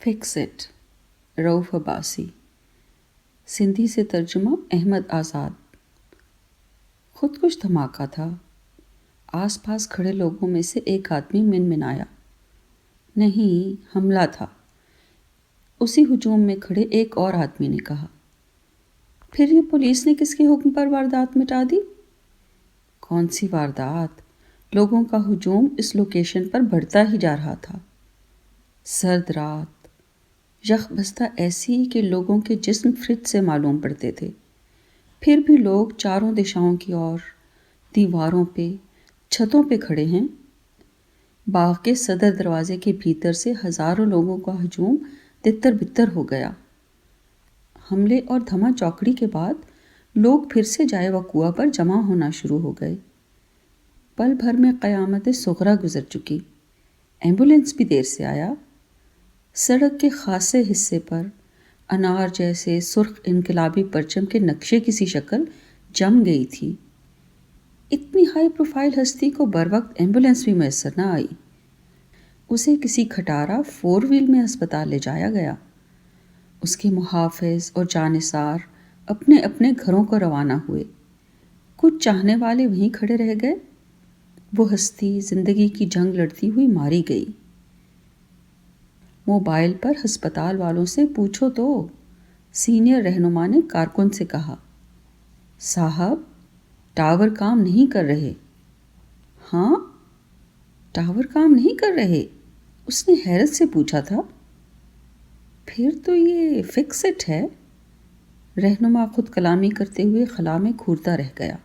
Fix it, رؤف عباسی، سندھی سے ترجمہ احمد آزاد۔ خود کچھ دھماکہ تھا۔ آس پاس کھڑے لوگوں میں سے ایک آدمی منمنایا، نہیں، حملہ تھا۔ اسی ہجوم میں کھڑے ایک اور آدمی نے کہا، پھر یہ پولیس نے کس کے حکم پر واردات مٹا دی؟ کون سی واردات؟ لوگوں کا ہجوم اس لوکیشن پر بڑھتا ہی جا رہا تھا۔ سرد رات، یخ بستہ ایسی کہ لوگوں کے جسم فرج سے معلوم پڑتے تھے، پھر بھی لوگ چاروں دشاؤں کی اور دیواروں پہ، چھتوں پہ کھڑے ہیں۔ باغ کے صدر دروازے کے بھیتر سے ہزاروں لوگوں کا ہجوم تتر بتر ہو گیا۔ حملے اور دھما چوکڑی کے بعد لوگ پھر سے جائے وقوعہ پر جمع ہونا شروع ہو گئے۔ پل بھر میں قیامت صغریٰ گزر چکی۔ ایمبولینس بھی دیر سے آیا۔ سڑک کے خاصے حصے پر انار جیسے سرخ انقلابی پرچم کے نقشے کی سی شکل جم گئی تھی۔ اتنی ہائی پروفائل ہستی کو بروقت ایمبولینس بھی میسر نہ آئی۔ اسے کسی کھٹارا 4 وہیل میں ہسپتال لے جایا گیا۔ اس کے محافظ اور جانثار اپنے اپنے گھروں کو روانہ ہوئے۔ کچھ چاہنے والے وہیں کھڑے رہ گئے۔ وہ ہستی زندگی کی جنگ لڑتی ہوئی ماری گئی۔ موبائل پر ہسپتال والوں سے پوچھو تو، سینئر رہنما نے کارکن سے کہا، صاحب، ٹاور کام نہیں کر رہے۔ ہاں؟ ٹاور کام نہیں کر رہے؟ اس نے حیرت سے پوچھا تھا۔ پھر تو یہ فکس اٹ ہے۔ رہنما خود کلامی کرتے ہوئے خلا میں گھورتا رہ گیا۔